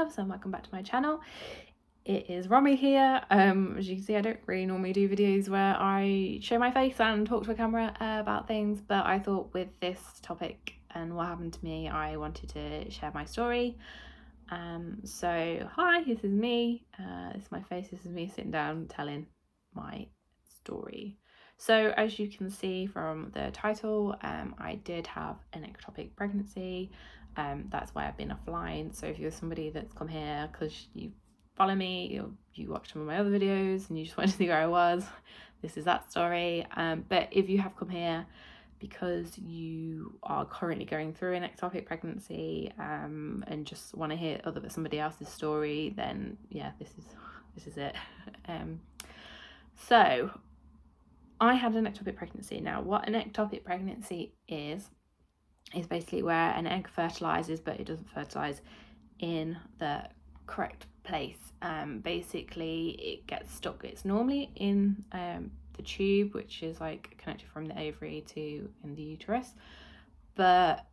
loves, and welcome back to my channel. It is Romy here. As you can see, I don't really normally do videos where I show my face and talk to a camera about things, but I thought with this topic and what happened to me, I wanted to share my story. So hi, this is me. This is my face. This is me sitting down telling my story. So as you can see from the title, I did have an ectopic pregnancy. That's why I've been offline. So if you're somebody that's come here because you follow me, you watched some of my other videos and you just wanted to see where I was, this is that story. But if you have come here because you are currently going through an ectopic pregnancy and just want to hear somebody else's story, then yeah, this is it. So I had an ectopic pregnancy. Now, what an ectopic pregnancy is basically where an egg fertilizes, but it doesn't fertilize in the correct place. Basically, it gets stuck. It's normally in the tube, which is like connected from the ovary to in the uterus, but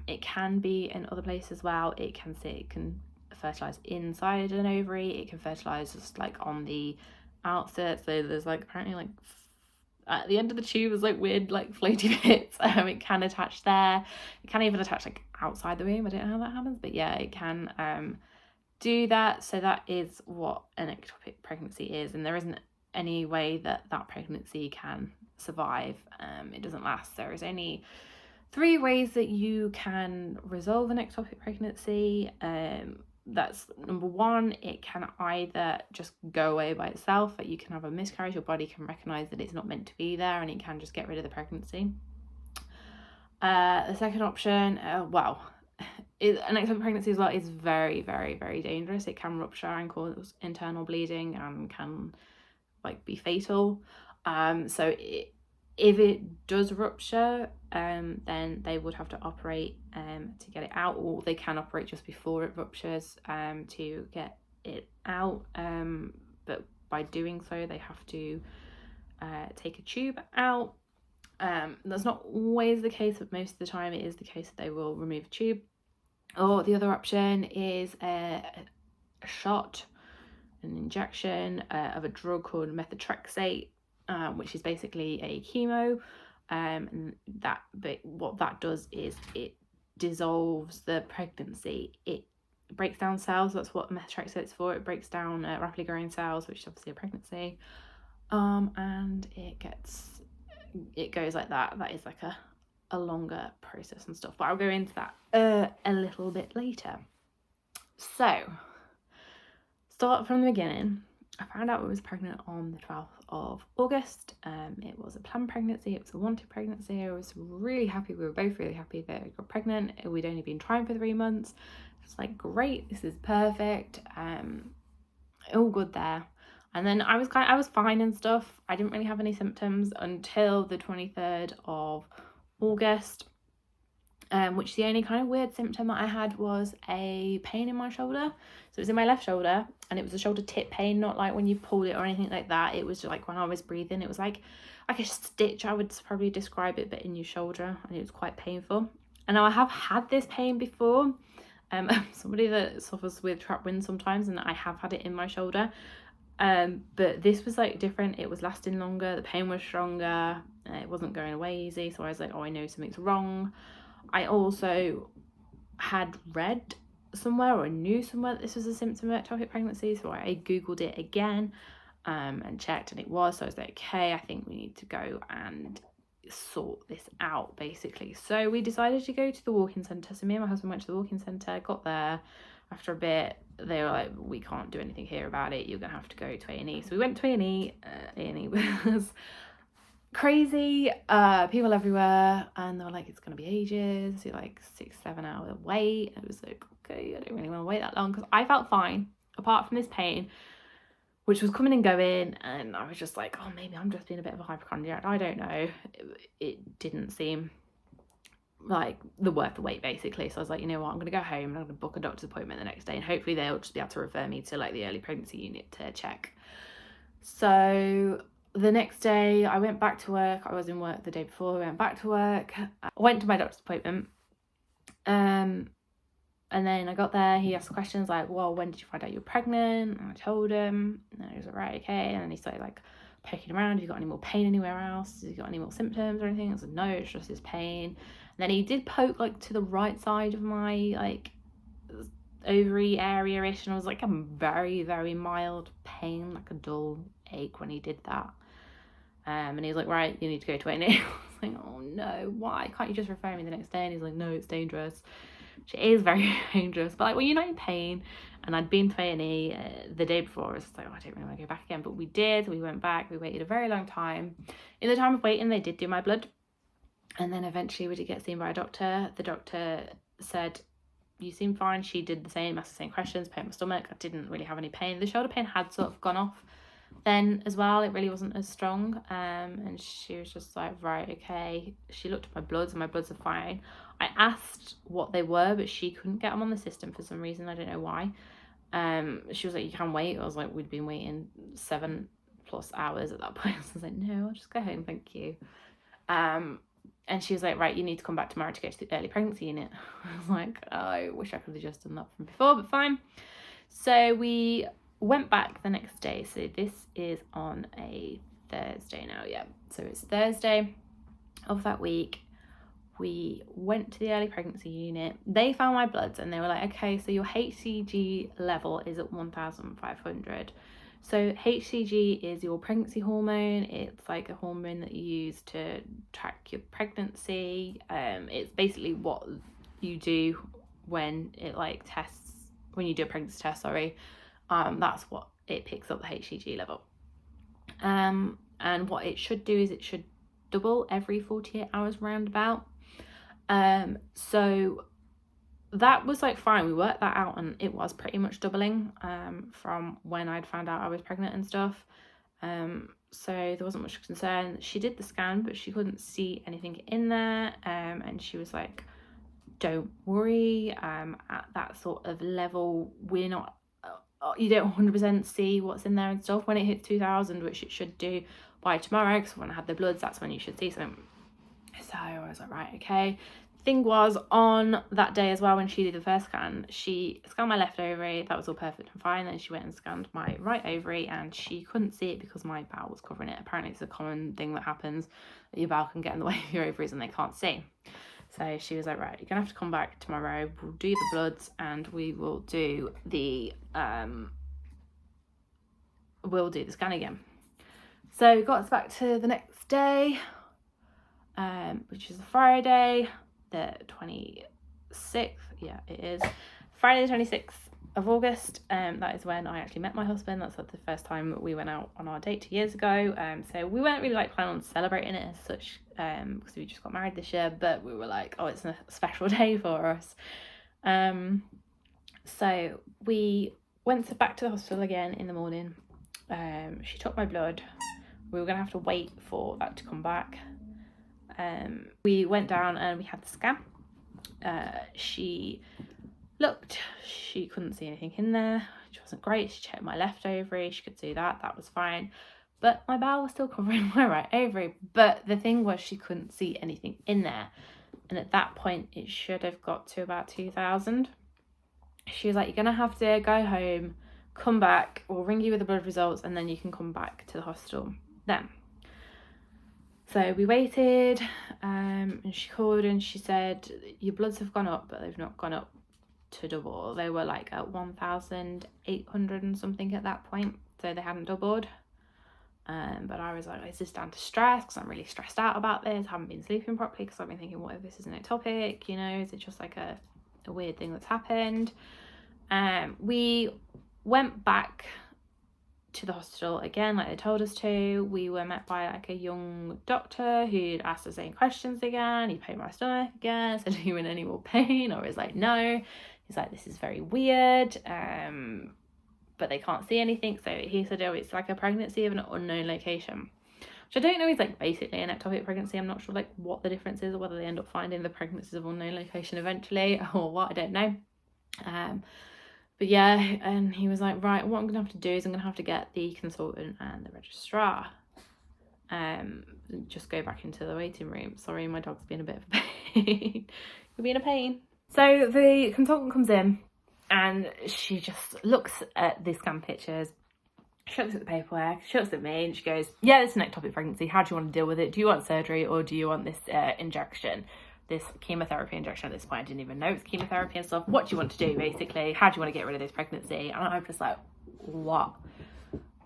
it can be in other places as well. It can fertilize inside an ovary. It can fertilize just like on the outskirts. So there's like apparently like at the end of the tube is like weird like floaty bits. It can attach there. It can even attach like outside the womb. I don't know how that happens, but yeah, it can do that. So that is what an ectopic pregnancy is, and there isn't any way that pregnancy can survive. It doesn't last. There is only 3 ways that you can resolve an ectopic pregnancy. That's number 1, it can either just go away by itself, that you can have a miscarriage, your body can recognize that it's not meant to be there and it can just get rid of the pregnancy. The second option, an ectopic pregnancy as well is very, very, very dangerous. It can rupture and cause internal bleeding and can like be fatal. If it does rupture, then they would have to operate to get it out, or they can operate just before it ruptures to get it out. But by doing so, they have to take a tube out. That's not always the case, but most of the time it is the case that they will remove a tube. Or the other option is a shot, an injection of a drug called methotrexate, which is basically a chemo. But what that does is it dissolves the pregnancy. It breaks down cells. That's what methotrexate is for. It breaks down rapidly growing cells, which is obviously a pregnancy. And it goes like that. That is like a longer process and stuff, but I'll go into that a little bit later. So start from the beginning. I found out I was pregnant on the 12th of August. It was a planned pregnancy. It was a wanted pregnancy. I was really happy. We were both really happy that I got pregnant. We'd only been trying for 3 months. It's like, great, this is perfect. All good there. And then I was fine and stuff. I didn't really have any symptoms until the 23rd of August, which the only kind of weird symptom that I had was a pain in my shoulder. So it was in my left shoulder, and it was a shoulder tip pain, not like when you pulled it or anything like that. It was just like when I was breathing, it was like a stitch, I would probably describe it, but in your shoulder, and it was quite painful. And now I have had this pain before. Somebody that suffers with trapped wind sometimes, and I have had it in my shoulder. But this was like different. It was lasting longer, the pain was stronger, it wasn't going away easy. So I was like, oh, I know something's wrong. I also had read somewhere or knew somewhere that this was a symptom of ectopic pregnancy, so I googled it again and checked, and it was. So I was like, okay, I think we need to go and sort this out, basically. So we decided to go to the walk-in centre. So me and my husband went to the walk-in centre, got there. After a bit, they were like, we can't do anything here about it, you're gonna have to go to A&E. So we went to A&E. A&E was crazy, people everywhere, and they were like, it's gonna be ages, like 6-7 hour wait. I was like, okay, I don't really want to wait that long, because I felt fine apart from this pain, which was coming and going, and I was just like, oh, maybe I'm just being a bit of a hypochondriac, I don't know. It didn't seem like worth the wait, basically. So I was like, you know what, I'm gonna go home and I'm gonna book a doctor's appointment the next day, and hopefully they'll just be able to refer me to like the early pregnancy unit to check. So the next day I went back to work. I was in work the day before. I went back to work. I went to my doctor's appointment. And then I got there, he asked questions like, well, when did you find out you were pregnant? And I told him, and he was like, right, okay. And then he started like poking around, have you got any more pain anywhere else? Have you got any more symptoms or anything? I said, no, it's just his pain. And then he did poke like to the right side of my like ovary area-ish, and I was like a very, very mild pain, like a dull ache when he did that. And he was like, right, you need to go to A&E. I was like, oh no, why? Can't you just refer me the next day? And he's like, no, it's dangerous. Which is very dangerous. But like, when you're not in pain, and I'd been to A&E the day before, I was like, oh, I don't really want to go back again. But we did. We went back. We waited a very long time. In the time of waiting, they did do my blood. And then eventually we did get seen by a doctor. The doctor said, you seem fine. She did the same, asked the same questions, pain in my stomach. I didn't really have any pain. The shoulder pain had sort of gone off then as well. It really wasn't as strong. And she was just like, right, okay. She looked at my bloods and my bloods are fine. I asked what they were, but she couldn't get them on the system for some reason. I don't know why. She was like, you can wait. I was like, we'd been waiting 7+ hours at that point. I was like, no, I'll just go home, thank you. And she was like, right, you need to come back tomorrow to go to the early pregnancy unit. I was like, oh, I wish I could have just done that from before, but fine. So we went back the next day. So this is on a Thursday now, yeah. So it's Thursday of that week. We went to the early pregnancy unit. They found my bloods and they were like, okay, so your HCG level is at 1,500. So HCG is your pregnancy hormone. It's like a hormone that you use to track your pregnancy. It's basically what you do when it like tests, when you do a pregnancy test, sorry. That's what it picks up, the HCG level. And what it should do is it should double every 48 hours roundabout. So that was like fine. We worked that out and it was pretty much doubling from when I'd found out I was pregnant and stuff. So there wasn't much concern. She did the scan, but she couldn't see anything in there. And she was like, don't worry, at that sort of level, we're not, you don't 100% see what's in there and stuff. When it hits 2,000, which it should do by tomorrow, because when I had the bloods, that's when you should see something. So I was like, right, okay. Thing was, on that day as well, when she did the first scan, she scanned my left ovary. That was all perfect and fine. Then she went and scanned my right ovary and she couldn't see it because my bowel was covering it. Apparently it's a common thing that happens, that your bowel can get in the way of your ovaries and they can't see. So she was like, right, you're gonna have to come back tomorrow. We'll do the bloods and we will do the scan again. So we got us back to the next day, which is a Friday, the 26th. Yeah, it is Friday the 26th of August. That is when I actually met my husband. That's like the first time we went out on our date 2 years ago. So we weren't really like planning on celebrating it as such, because we just got married this year, but we were like, oh, it's a special day for us. So we went back to the hospital again in the morning. She took my blood. We were gonna have to wait for that to come back. We went down and we had the scan. She looked, she couldn't see anything in there, which wasn't great. She checked my left ovary, she could see that was fine, but my bowel was still covering my right ovary. But the thing was, she couldn't see anything in there, and at that point it should have got to about 2,000. She was like, you're gonna have to go home, come back, we'll ring you with the blood results, and then you can come back to the hospital then. So we waited, and she called and she said, your bloods have gone up, but they've not gone up to double. They were like at 1,800 and something at that point, so they hadn't doubled. But I was like, is this down to stress? Because I'm really stressed out about this. I haven't been sleeping properly because I've been thinking, what if this is an ectopic? You know, is it just like a weird thing that's happened? We went back to the hospital again, like they told us to. We were met by like a young doctor who'd asked the same questions again. He poked my stomach again, said, are you in any more pain? I was like, no. He's like, this is very weird, but they can't see anything. So he said, oh, it's like a pregnancy of an unknown location, which I don't know is like basically an ectopic pregnancy. I'm not sure like what the difference is, or whether they end up finding the pregnancies of unknown location eventually or what, I don't know. But yeah, and he was like, right, what I'm gonna have to do is I'm gonna have to get the consultant and the registrar, just go back into the waiting room. Sorry, my dog's being a bit of a pain. You're being a pain. So the consultant comes in and she just looks at the scan pictures, she looks at the paperwork, she looks at me and she goes, yeah, it's an ectopic pregnancy. How do you want to deal with it? Do you want surgery or do you want this injection? This chemotherapy injection. At this point I didn't even know it's chemotherapy and stuff. What do you want to do basically? How do you want to get rid of this pregnancy? And I'm just like, what?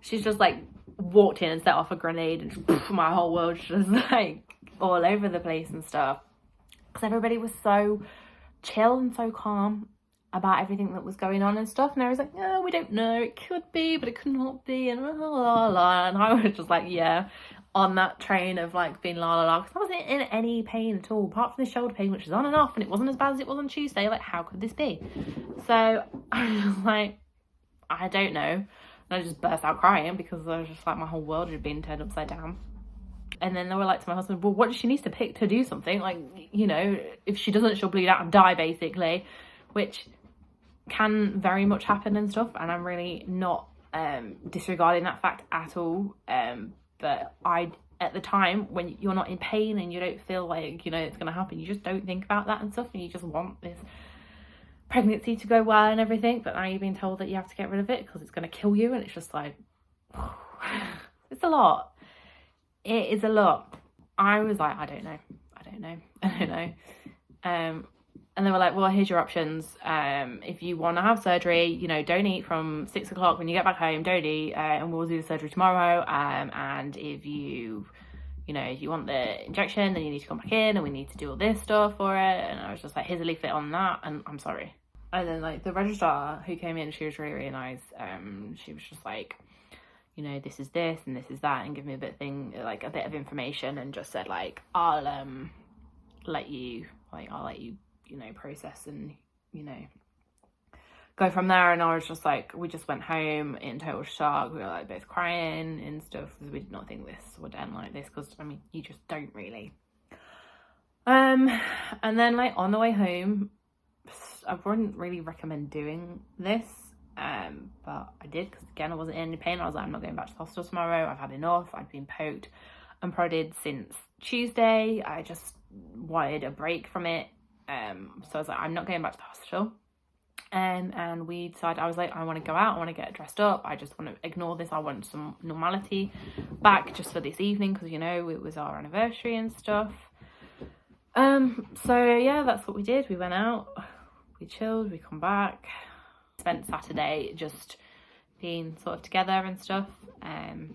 She's just like walked in and set off a grenade and just, my whole world just like all over the place and stuff. Because everybody was so chill and so calm about everything that was going on and stuff, and I was like, no, we don't know, it could be but it could not be, and la la la, and I was just like, yeah, on that train of like being la la la, because I wasn't in any pain at all apart from the shoulder pain, which is on and off, and it wasn't as bad as it was on Tuesday. Like, how could this be? So I was like, I don't know, and I just burst out crying because I was just like, my whole world had been turned upside down. And then they were like to my husband, well, what does she need to pick to do something? Like, you know, if she doesn't, she'll bleed out and die, basically, which can very much happen and stuff. And I'm really not disregarding that fact at all. But at the time, when you're not in pain and you don't feel like, you know, it's going to happen, you just don't think about that and stuff. And you just want this pregnancy to go well and everything. But now you're being told that you have to get rid of it because it's going to kill you. And it's just like, it's a lot. It is a lot. I was like, I don't know. And they were like, well, here's your options. If you want to have surgery, you know, don't eat from 6 o'clock when you get back home, don't eat, and we'll do the surgery tomorrow. And if you know, if you want the injection, then you need to come back in and we need to do all this stuff for it. And I was just like, here's a leaflet on that, and I'm sorry. And then like the registrar who came in, she was really, really nice. She was just like, you know, this is this and this is that, and give me a bit of information, and just said like, I'll let you, you know, process and, you know, go from there. And I was just like, we just went home in total shock. We were like both crying and stuff because we did not think this would end like this, because I mean, you just don't really. And then like on the way home, I wouldn't really recommend doing this. But I did, because again, I wasn't in any pain. I was like, I'm not going back to the hospital tomorrow. I've had enough. I've been poked and prodded since Tuesday. I just wanted a break from it. So I was like, I'm not going back to the hospital. And we decided, I was like, I want to go out. I want to get dressed up. I just want to ignore this. I want some normality back just for this evening, because, you know, it was our anniversary and stuff. So yeah, that's what we did. We went out, we chilled, we come back. Spent Saturday just being sort of together and stuff, and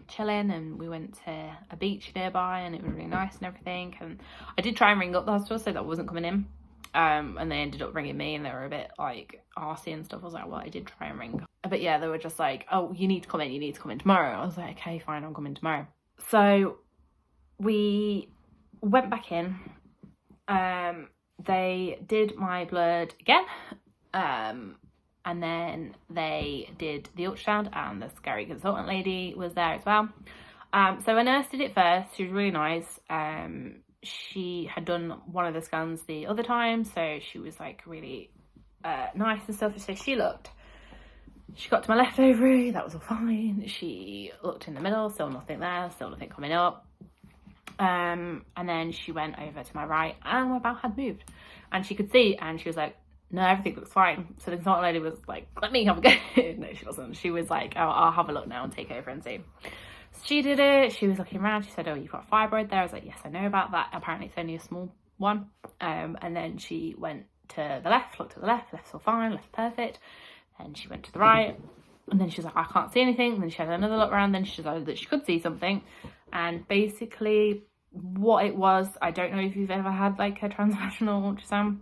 chilling, and we went to a beach nearby and it was really nice and everything. And I did try and ring up the hospital so that I wasn't coming in, and they ended up ringing me and they were a bit like arsey and stuff. I was like, well, I did try and ring, but yeah, they were just like, oh, you need to come in tomorrow. I was like, okay, fine, I'm coming tomorrow. So we went back in. They did my blood again, and then they did the ultrasound, and the scary consultant lady was there as well. So a nurse did it first. She was really nice. She had done one of the scans the other time, so she was like really nice and stuff. So she got to my left ovary, that was all fine. She looked in the middle, still nothing there, still nothing coming up. And then she went over to my right, and my bowel had moved, and she could see, and she was like, no, everything looks fine. So the consultant lady was like, let me have a go. No, she wasn't. She was like, oh, I'll have a look now and take over and see. So she did it. She was looking around. She said, oh, you've got a fibroid there. I was like, yes, I know about that. Apparently it's only a small one. And then she went to the left, looked at the left, left's all fine, left's perfect. Then she went to the right, and then she was like, I can't see anything. And then she had another look around. Then she decided that she could see something. And basically what it was, I don't know if you've ever had like a transvaginal ultrasound,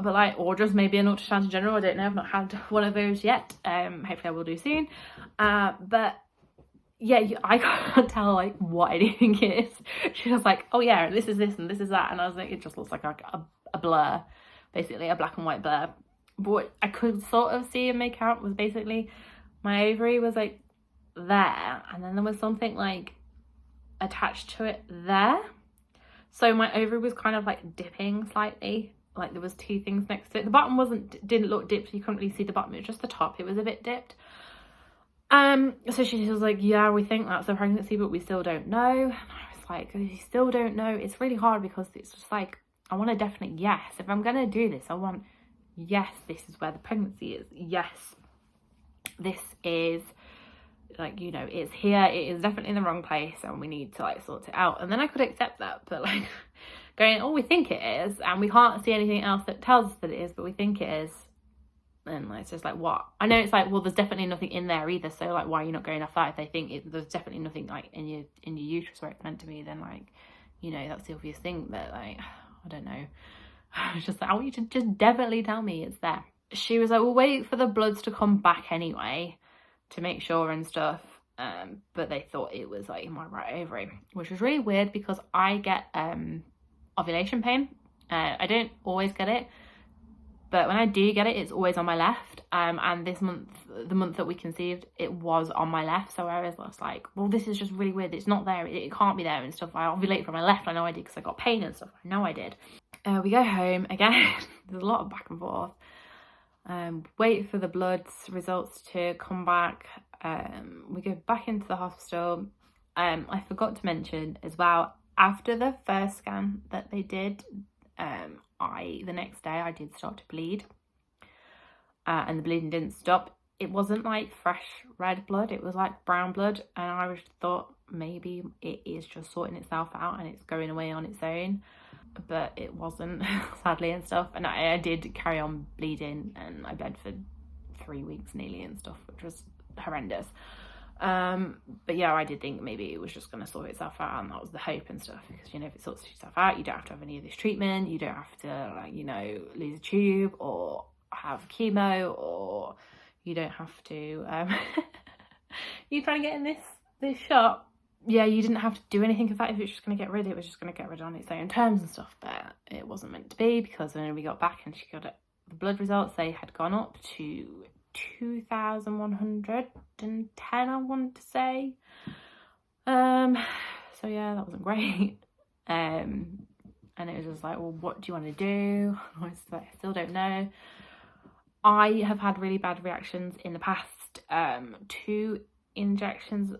but like, or just maybe an ultrasound in general. I don't know, I've not had one of those yet. Hopefully I will do soon. But yeah, I can't tell like what anything is. She was like, oh yeah, this is this and this is that, and I was like, it just looks like a blur, basically a black and white blur. But what I could sort of see and make out was basically my ovary was like there, and then there was something like attached to it there. So my ovary was kind of like dipping slightly, like there was two things next to it. The bottom didn't look dipped, you couldn't really see the bottom, it was just the top, it was a bit dipped. So she was like, yeah, we think that's a pregnancy, but we still don't know. And I was just like, you still don't know. It's really hard because it's just like, I want a definite yes. If I'm going to do this, I want, yes, this is where the pregnancy is. Yes, this is, like, you know, it's here. It is definitely in the wrong place and we need to like sort it out. And then I could accept that. But like going, oh, we think it is, and we can't see anything else that tells us that it is, but we think it is. And it's just like, what? I know it's like, well, there's definitely nothing in there either, so like, why are you not going off that? If they think there's definitely nothing like in your uterus where it's meant to be, then like, you know, that's the obvious thing. But like, I don't know. It's just like, I want you to just definitely tell me it's there. She was like, we'll wait for the bloods to come back anyway to make sure and stuff. But they thought it was like in my right ovary, which was really weird because I get ovulation pain. I don't always get it, but when I do get it, it's always on my left. And this month, the month that we conceived, it was on my left. So I was like, well, this is just really weird. It's not there. It can't be there and stuff. I ovulate from my left. I know I did because I got pain and stuff. I know I did. We go home again. There's a lot of back and forth. Wait for the bloods results to come back. We go back into the hospital. I forgot to mention as well, after the first scan that they did, the next day I did start to bleed, and the bleeding didn't stop. It wasn't like fresh red blood, it was like brown blood, and I just thought maybe it is just sorting itself out and it's going away on its own, but it wasn't, sadly, and stuff. And I did carry on bleeding, and I bled for 3 weeks nearly and stuff, which was horrendous. But yeah, I did think maybe it was just going to sort itself out, and that was the hope and stuff, because, you know, if it sorts itself out, you don't have to have any of this treatment, you don't have to, like, you know, lose a tube or have chemo, or you don't have to you trying to get in this shot. Yeah, you didn't have to do anything of that. If it was just going to get rid, it was just going to get rid on its own terms and stuff, but it wasn't meant to be, because when we got back and she got the blood results, they had gone up to 2,110, I want to say. So yeah, that wasn't great. And it was just like, well, what do you want to do? I was like, I still don't know. I have had really bad reactions in the past to injections,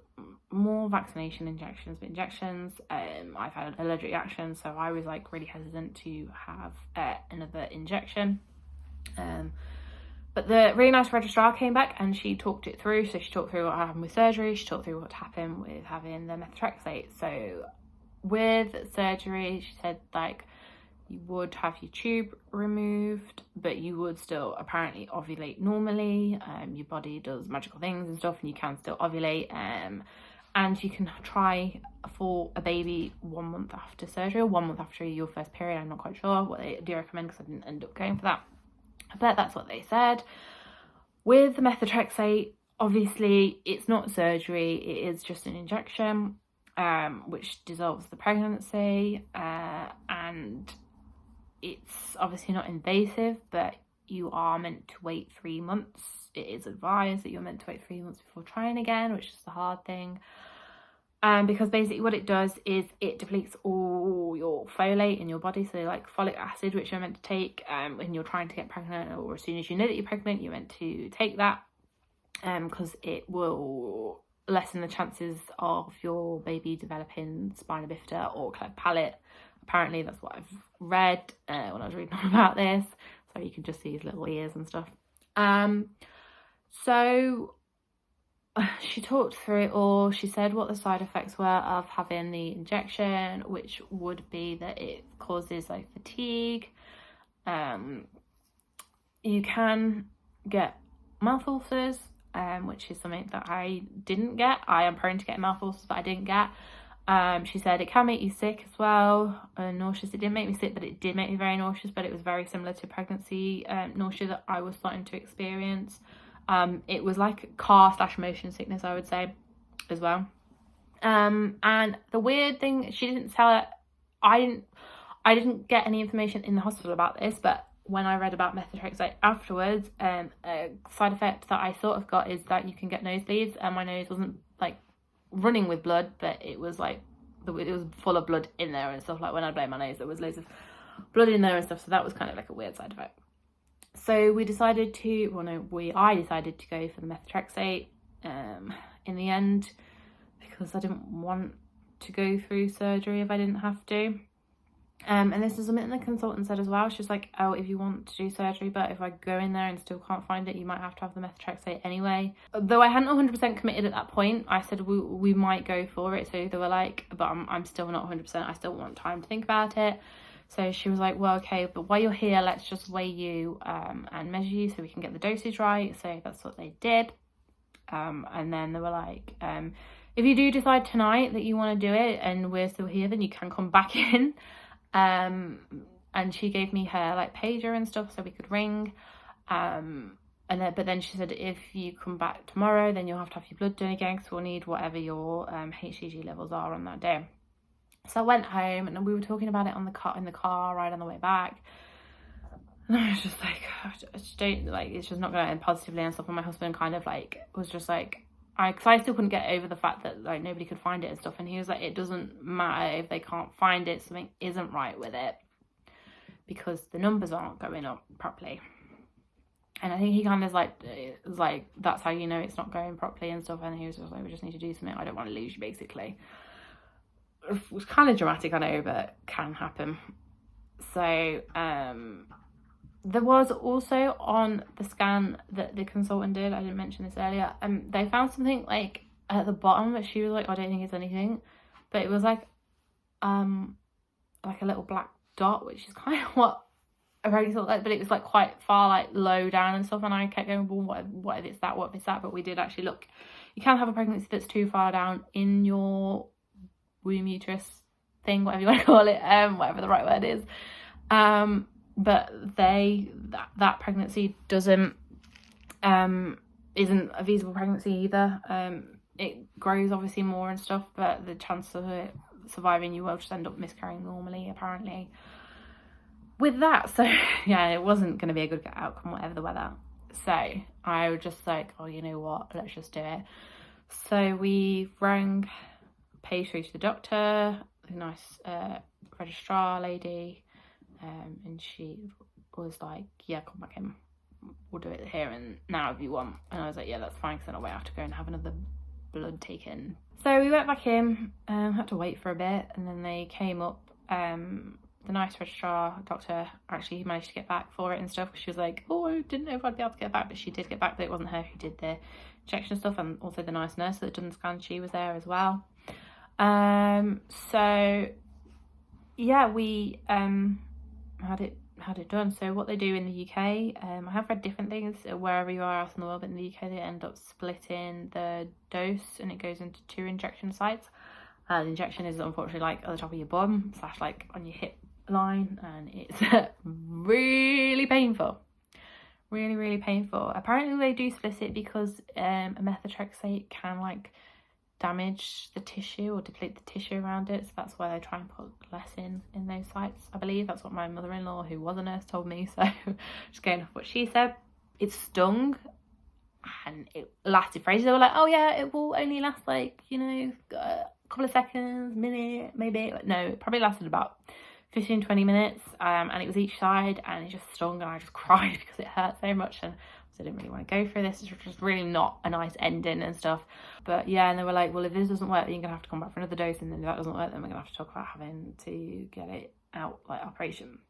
more vaccination injections, but injections. I've had allergic reactions, so I was like really hesitant to have another injection. But the really nice registrar came back and she talked it through. So she talked through what happened with surgery, she talked through what happened with having the methotrexate. So with surgery, she said like you would have your tube removed, but you would still apparently ovulate normally. Your body does magical things and stuff, and you can still ovulate. And you can try for a baby 1 month after surgery, or 1 month after your first period. I'm not quite sure what they do recommend, because I didn't end up going for that. But that's what they said. With the methotrexate, obviously it's not surgery, it is just an injection, which dissolves the pregnancy, and it's obviously not invasive, but you are meant to wait 3 months. It is advised that you're meant to wait 3 months before trying again, which is the hard thing. Because basically what it does is it depletes all your folate in your body, so like folic acid, which you're meant to take when you're trying to get pregnant, or as soon as you know that you're pregnant, you're meant to take that, because it will lessen the chances of your baby developing spina bifida or cleft palate. Apparently that's what I've read when I was reading on about this, so you can just see his little ears and stuff. So she talked through it all. She said what the side effects were of having the injection, which would be that it causes like fatigue. You can get mouth ulcers, which is something that I didn't get. I am prone to getting mouth ulcers, but I didn't get. She said it can make you sick as well, nauseous. It didn't make me sick, but it did make me very nauseous, but it was very similar to pregnancy nausea that I was starting to experience. It was like car/motion sickness, I would say, as well. And the weird thing, she didn't tell it, I didn't get any information in the hospital about this, but when I read about methotrexate afterwards, a side effect that I sort of got is that you can get nosebleeds, and my nose wasn't like running with blood, but it was like, it was full of blood in there and stuff. Like when I blow my nose, there was loads of blood in there and stuff, so that was kind of like a weird side effect. So we decided to, I decided to go for the methotrexate in the end, because I didn't want to go through surgery if I didn't have to. And this is something the consultant said as well. She's like, oh, if you want to do surgery, but if I go in there and still can't find it, you might have to have the methotrexate anyway. Though I hadn't 100% committed at that point, I said we might go for it. So they were like, but I'm still not 100%. I still want time to think about it. So she was like, well, okay, but while you're here, let's just weigh you and measure you so we can get the dosage right. So that's what they did. And then they were like, if you do decide tonight that you want to do it and we're still here, then you can come back in. And she gave me her like pager and stuff so we could ring. But then she said, if you come back tomorrow, then you'll have to have your blood done again, because we'll need whatever your HCG levels are on that day. So I went home and we were talking about it in the car ride on the way back. And I was just like, I just don't, like, it's just not going to end positively and stuff. And my husband kind of like was just like, because I still couldn't get over the fact that like nobody could find it and stuff. And he was like, it doesn't matter if they can't find it, something isn't right with it, because the numbers aren't going up properly. And I think he kind of was like, that's how you know it's not going properly and stuff. And he was just like, we just need to do something. I don't want to lose you, basically. It was kind of dramatic, I know, but can happen. So there was also on the scan that the consultant did, I didn't mention this earlier, they found something like at the bottom, but she was like, I don't think it's anything, but it was like a little black dot, which is kind of what I already thought that, but it was like quite far, like low down and stuff. And I kept going, well, what if it's that, what if it's that? But we did actually look. You can have a pregnancy that's too far down in your womb, uterus thing, whatever you want to call it, whatever the right word is. But that pregnancy isn't a feasible pregnancy either. It grows obviously more and stuff, but the chance of it surviving, you will just end up miscarrying normally, apparently, with that. So yeah, it wasn't going to be a good outcome, whatever the weather. So I was just like, oh, you know what, let's just do it. So we rang, paid through to the doctor, a nice registrar lady, and she was like, yeah, come back in, we'll do it here and now if you want. And I was like, yeah, that's fine, because then I have to go and have another blood taken. So we went back in, had to wait for a bit, and then they came up. The nice registrar doctor actually managed to get back for it and stuff, because she was like, oh, I didn't know if I'd be able to get back, but she did get back, but it wasn't her who did the injection stuff. And also the nice nurse that done the scan, she was there as well. So yeah, we had it done. So what they do in the UK, I have read different things wherever you are else in the world, but in the UK they end up splitting the dose and it goes into 2 injection sites. The injection is unfortunately like at the top of your bum / like on your hip line, and it's really painful, really painful. Apparently they do split it because a methotrexate can like damage the tissue or deplete the tissue around it, so that's why they try and put less in those sites. I believe that's what my mother-in-law, who was a nurse, told me, so just going off what she said. It stung and it lasted for ages. They were like, oh yeah, it will only last like, you know, a couple of seconds, minute maybe. But no, it probably lasted about 15-20 minutes, and it was each side, and it just stung, and I just cried because it hurt so much. And I didn't really want to go through this. It's just really not a nice ending and stuff. But yeah, and they were like, well, if this doesn't work, then you're gonna have to come back for another dose, and then if that doesn't work, then we're gonna have to talk about having to get it out, like operation.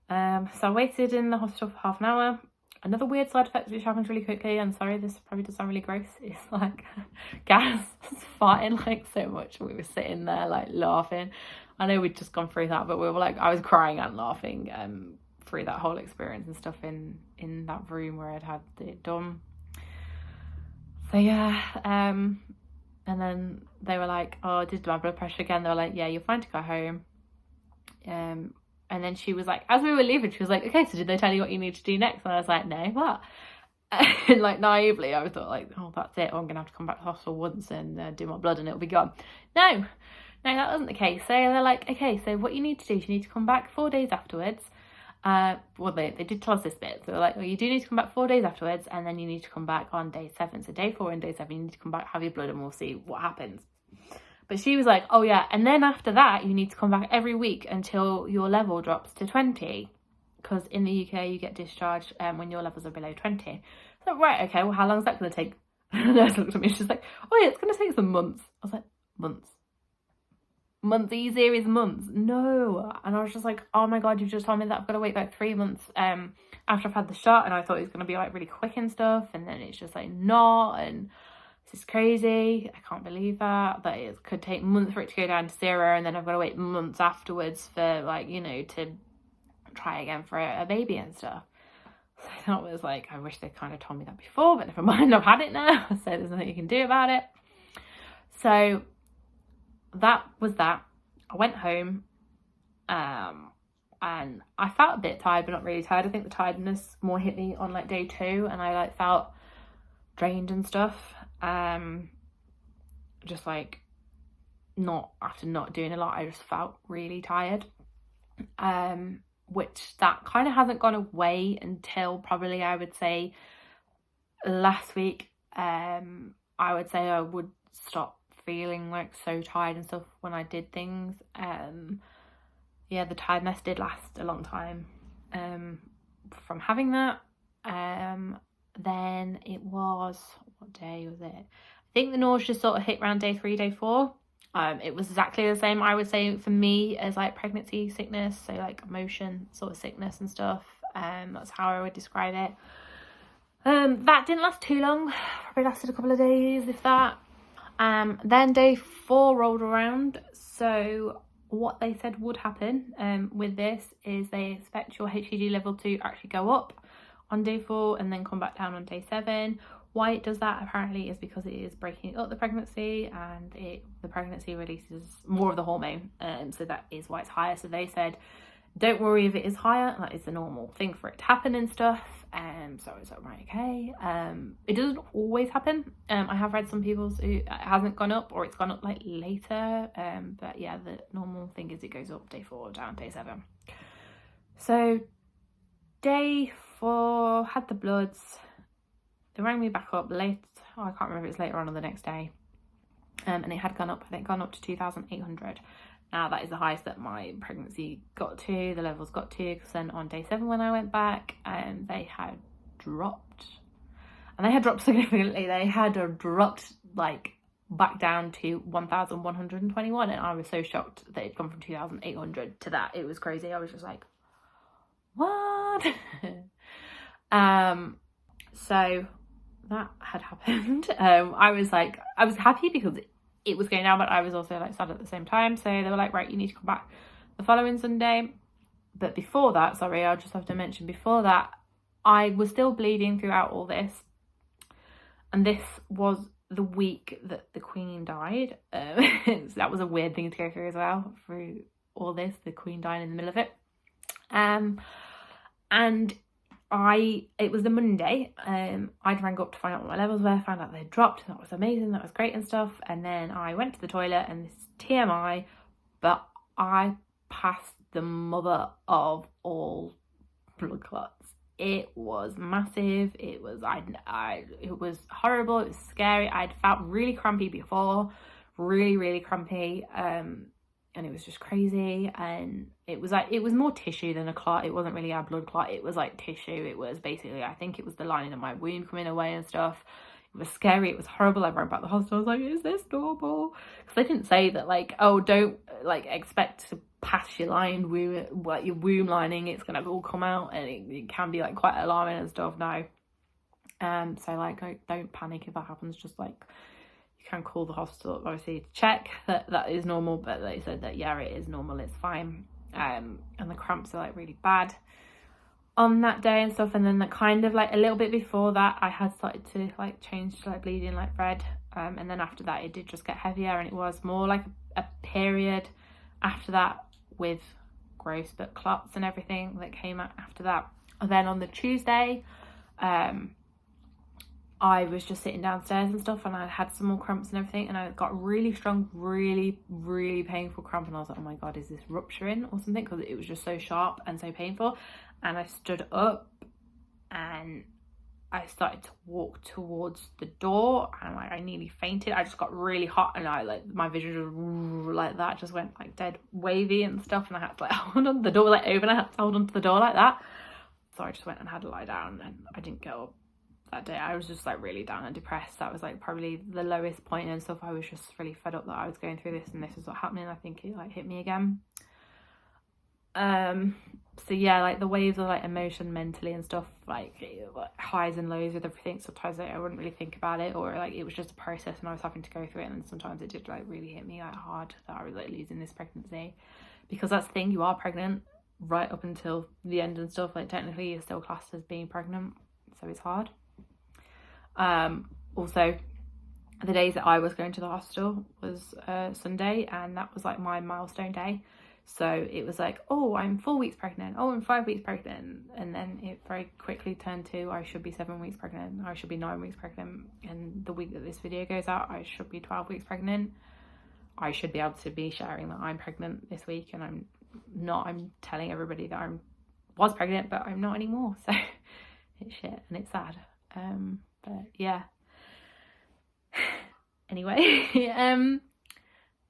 So I waited in the hospital for half an hour. Another weird side effect which happens really quickly, and sorry, this probably does sound really gross, is like gas farting like so much. We were sitting there like laughing. I know we'd just gone through that, but we were like, I was crying and laughing through that whole experience and stuff in that room where I'd had it done. So yeah, and then they were like, oh, did my blood pressure again? They were like, yeah, you're fine to go home. And then she was like, as we were leaving, she was like, okay, so did they tell you what you need to do next? And I was like, no, what? And like naively, I thought like, oh, that's it. Oh, I'm gonna have to come back to the hospital once and do my blood and it'll be gone. No, that wasn't the case. So they're like, okay, so what you need to do is you need to come back 4 days afterwards. Well, they did tell us this bit. So they're like, well, you do need to come back 4 days afterwards, and then you need to come back on day 7. So day 4 and day 7, you need to come back, have your blood, and we'll see what happens. But she was like, oh yeah, and then after that, you need to come back every week until your level drops to 20. Because in the UK, you get discharged when your levels are below 20. So right, okay, well, how long is that going to take? And the nurse looked at me, she's like, oh yeah, it's going to take some months. I was like, months? months, are you serious? Months? No. And I was just like, oh my God, you've just told me that I've got to wait like 3 months after I've had the shot, and I thought it was going to be like really quick and stuff, and then it's just like not, and this is crazy. I can't believe that it could take months for it to go down to 0, and then I've got to wait months afterwards for like, you know, to try again for a baby and stuff. So that was like, I wish they kind of told me that before, but never mind, I've had it now, so there's nothing you can do about it. So that was that. I went home, and I felt a bit tired, but not really tired. I think the tiredness more hit me on like day 2, and I like felt drained and stuff. Just like after not doing a lot, I just felt really tired. Which that kind of hasn't gone away until probably, I would say, last week. I would say I would stop feeling like so tired and stuff when I did things. Yeah, the tiredness did last a long time from having that. Then it was, what day was it? I think the nausea sort of hit around day 3, day 4. It was exactly the same, I would say, for me as like pregnancy sickness, so like emotion sort of sickness and stuff. That's how I would describe it. That didn't last too long, probably lasted a couple of days, if that. Then day 4 rolled around. So what they said would happen with this is they expect your HCG level to actually go up on day 4 and then come back down on day 7. Why it does that apparently is because it is breaking up the pregnancy, and the pregnancy releases more of the hormone, so that is why it's higher. So they said, don't worry if it is higher, that is the normal thing for it to happen and stuff. So I was like, right, okay. It doesn't always happen. I have read some people's who it hasn't gone up, or it's gone up like later. But yeah, the normal thing is it goes up day 4, down day 7. So day 4, had the bloods. They rang me back up late. I can't remember if it was later on or the next day. And it had gone up, I think, gone up to 2,800. Now that is the highest that my pregnancy got to, the levels got to, because then on day 7 when I went back, they had dropped. And they had dropped significantly. They had dropped like back down to 1,121, and I was so shocked that it'd gone from 2,800 to that. It was crazy. I was just like, what? So that had happened. I was happy because it was going down, but I was also like sad at the same time. So they were like, right, you need to come back the following Sunday. But before that, sorry, I'll just have to mention, before that, I was still bleeding throughout all this. And this was the week that the Queen died. So that was a weird thing to go through as well, through all this, the Queen dying in the middle of it. And it was the Monday. I'd rang up to find out what my levels were, found out they'd dropped, and that was amazing, that was great and stuff. And then I went to the toilet, and this is TMI, but I passed the mother of all blood clots. It was massive. It was it was horrible. It was scary. I'd felt really crampy before, really crampy. And it was just crazy, and it was more tissue than a clot. It wasn't really a blood clot, it was like tissue. It was basically, I think it was the lining of my wound coming away and stuff. It was scary, it was horrible. I ran back to the hospital, I was like, is this normal? Because they didn't say that like, oh, don't like expect to pass your lined womb, like your womb lining, it's gonna all come out, and it can be like quite alarming and stuff. No. So like, don't panic if that happens. Just like, can call the hospital obviously to check that is normal, but they said that yeah, it is normal, it's fine. And the cramps are like really bad on that day and stuff. And then that kind of like a little bit before that, I had started to like change to like bleeding like red, and then after that it did just get heavier, and it was more like a period after that with gross but clots and everything that came out after that. And then on the Tuesday, I was just sitting downstairs and stuff, and I had some more cramps and everything, and I got really strong, really painful cramp, and I was like, oh my God, is this rupturing or something? Because it was just so sharp and so painful. And I stood up and I started to walk towards the door, and like I nearly fainted. I just got really hot, and I like, my vision just like that, just went like dead wavy and stuff, and I had to like hold on to the door, like open, I had to hold on to the door like that. So I just went and had to lie down, and I didn't get up that day I was just like really down and depressed. That was like probably the lowest point and stuff. I was just really fed up that I was going through this and this was what happening. I think it like hit me again. So yeah, like the waves of like emotion mentally and stuff, like highs and lows with everything. Sometimes like, I wouldn't really think about it, or like it was just a process and I was having to go through it, and sometimes it did like really hit me like hard that I was like losing this pregnancy, because that's the thing, you are pregnant right up until the end and stuff. Like technically you're still classed as being pregnant, so it's hard. Also the days that I was going to the hospital was Sunday, and that was like my milestone day. So it was like, oh, I'm 4 weeks pregnant, oh, I'm 5 weeks pregnant, and then it very quickly turned to I should be 7 weeks pregnant, I should be 9 weeks pregnant, and the week that this video goes out I should be 12 weeks pregnant. I should be able to be sharing that I'm pregnant this week, and I'm not. I'm telling everybody that I was pregnant, but I'm not anymore, so it's shit and it's sad. But yeah, anyway,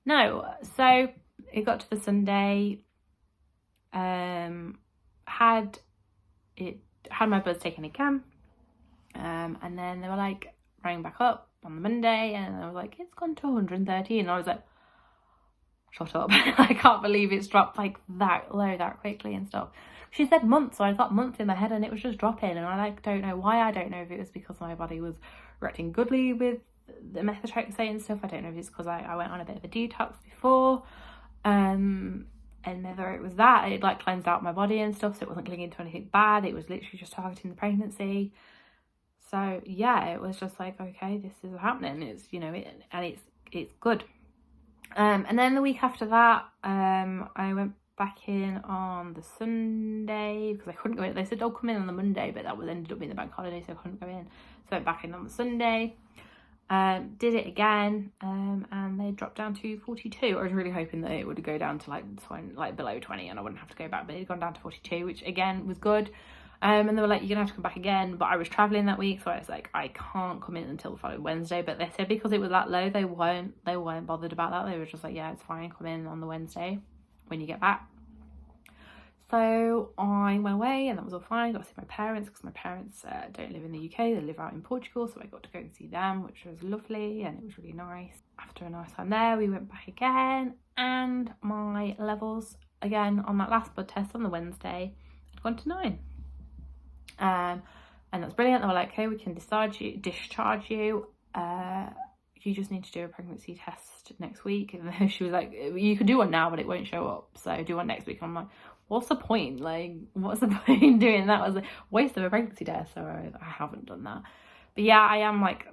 no, so it got to the Sunday, had my buzz taken again, and then they were like rang back up on the Monday, and I was like, it's gone to 130, and I was like, shut up. I can't believe it's dropped like that low that quickly and stuff. She said months, so I got months in my head and it was just dropping, and I like don't know why. I don't know if it was because my body was reacting goodly with the methotrexate and stuff. I don't know if it's because I went on a bit of a detox before, and whether it was that it like cleansed out my body and stuff, so it wasn't clinging to anything bad. It was literally just targeting the pregnancy. So yeah, it was just like, okay, this is happening. It's, you know, and it's good. And then the week after that, I went back in on the Sunday because I couldn't go in. They said, oh, come in on the Monday, but that was ended up being the bank holiday, so I couldn't go in. So I went back in on the Sunday, did it again, and they dropped down to 42. I was really hoping that it would go down to like below 20 and I wouldn't have to go back, but it had gone down to 42, which again was good. And they were like, you're gonna have to come back again, but I was traveling that week, so I was like, I can't come in until the following Wednesday. But they said because it was that low, they weren't bothered about that. They were just like, yeah, it's fine, come in on the Wednesday when you get back. So I went away and that was all fine. I got to see my parents because my parents don't live in the UK, they live out in Portugal, so I got to go and see them, which was lovely and it was really nice. After a nice time there, we went back again, and my levels again on that last blood test on the Wednesday had gone to 9. And that's brilliant. They were like, okay, we can discharge you. You just need to do a pregnancy test next week. And then she was like, you can do one now, but it won't show up, so do one next week. And I'm like, what's the point? Like, what's the point in doing that? It was a waste of a pregnancy test, so I haven't done that. But yeah, I am like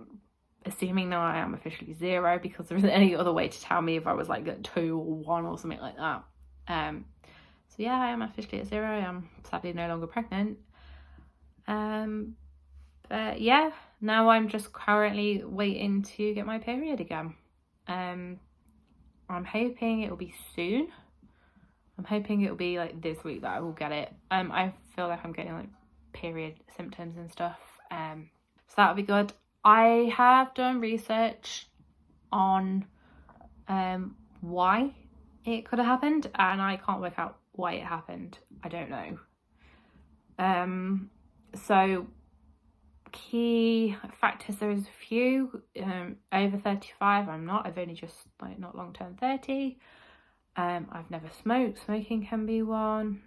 assuming now I am officially 0, because there isn't any other way to tell me if I was like at 2 or 1 or something like that. So yeah, I am officially at 0. I am sadly no longer pregnant. But yeah, now I'm just currently waiting to get my period again. I'm hoping it'll be soon. I'm hoping it'll be like this week that I will get it. I feel like I'm getting like period symptoms and stuff, so that'll be good. I have done research on why it could have happened, and I can't work out why it happened. I don't know. So key factors, there is a few. Over 35 I'm not. I've only just like not long turned 30. I've never smoked. Smoking can be one.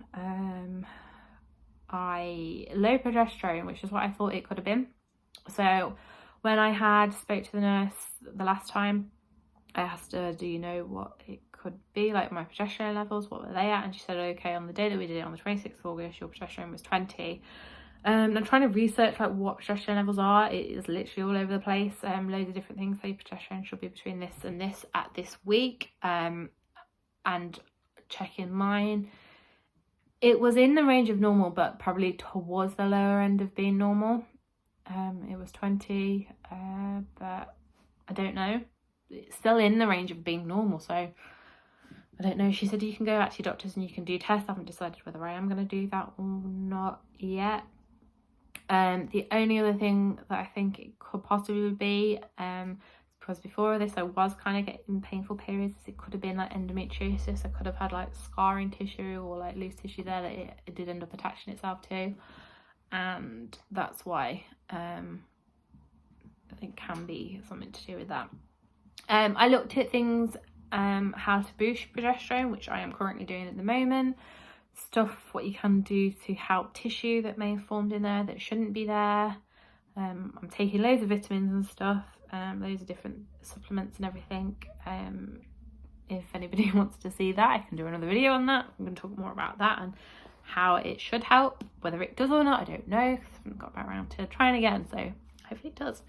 Low progesterone, which is what I thought it could have been. So when I spoke to the nurse the last time, I asked her, do you know what it could be, like my progesterone levels, what were they at? And she said, okay, on the day that we did it on the 26th of August, your progesterone was 20. I'm trying to research like what progesterone levels are. It is literally all over the place. Loads of different things. So your progesterone should be between this and this at this week. And checking mine, it was in the range of normal, but probably towards the lower end of being normal. It was 20, but I don't know. It's still in the range of being normal, so I don't know. She said you can go back to your doctors and you can do tests. I haven't decided whether I am going to do that or not yet. The only other thing that I think it could possibly be, because before this I was kind of getting painful periods, it could have been like endometriosis. I could have had like scarring tissue or like loose tissue there that it did end up attaching itself to, and that's why I think it can be something to do with that. I looked at things, how to boost progesterone, which I am currently doing at the moment. Stuff what you can do to help tissue that may have formed in there that shouldn't be there. I'm taking loads of vitamins and stuff, loads of different supplements and everything. If anybody wants to see that, I can do another video on that. I'm going to talk more about that and how it should help. Whether it does or not, I don't know, because I haven't got back around to trying again, so hopefully it does.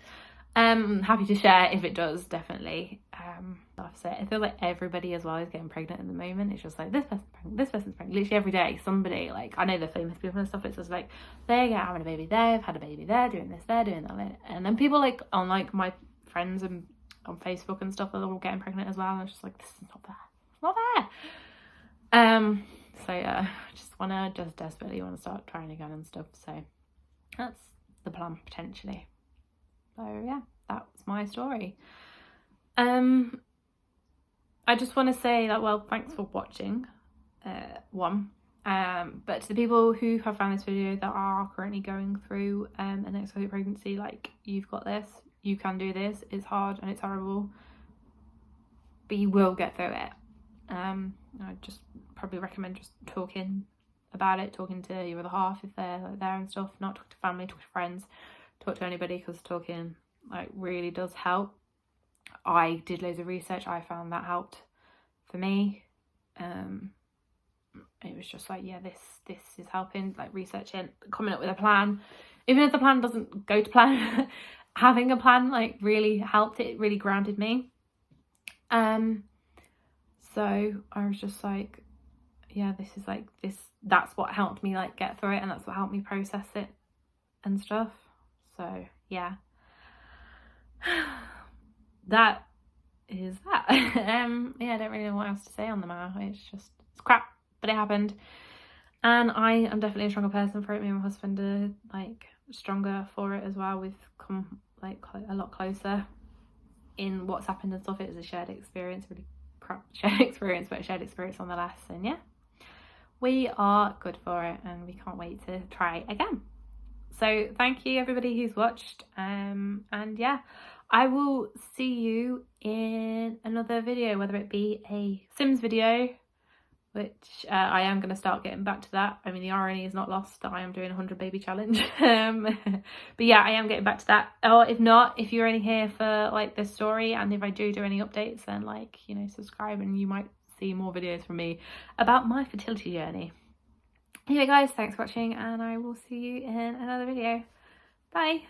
I'm happy to share if it does, definitely. I feel like everybody as well is getting pregnant at the moment. It's just like, this person's pregnant, this person's pregnant. Literally every day, somebody, like, I know the famous people and stuff, it's just like, they're having a baby, they've had a baby, they're doing this, they're doing that. And then people, like, on, like, my friends and on Facebook and stuff, they're all getting pregnant as well. And I'm just like, this is not fair. It's not fair. So yeah, just desperately want to start trying again and stuff. So that's the plan, potentially. So yeah, that's my story. I just want to say that, well, thanks for watching, but to the people who have found this video that are currently going through an ectopic pregnancy, like, you've got this, you can do this, it's hard and it's horrible, but you will get through it. I just probably recommend just talking about it, talking to your other half if they're like there and stuff, not talk to family, talk to friends, talk to anybody, because talking, like, really does help. I did loads of research, I found that helped for me. It was just like, yeah, this is helping, like, researching, coming up with a plan, even if the plan doesn't go to plan. Having a plan, like, really helped. It really grounded me. So I was just like, yeah, this is like, that's what helped me, like, get through it, and that's what helped me process it and stuff. So yeah, that is that. Yeah, I don't really know what else to say on the matter. It's crap, but it happened, and I am definitely a stronger person for it. Me and my husband are, like, stronger for it as well. We've come, like, a lot closer in what's happened and stuff. It was a shared experience, really crap shared experience, but a shared experience nonetheless. And yeah, we are good for it, and we can't wait to try again. So thank you everybody who's watched, and yeah, I will see you in another video, whether it be a Sims video, which I am going to start getting back to that. I mean, the irony is not lost that I am doing a 100 baby challenge. But yeah, I am getting back to that. Or if not, if you're only here for, like, this story, and if I do any updates, then, like, you know, subscribe and you might see more videos from me about my fertility journey. Anyway guys, thanks for watching, and I will see you in another video. Bye.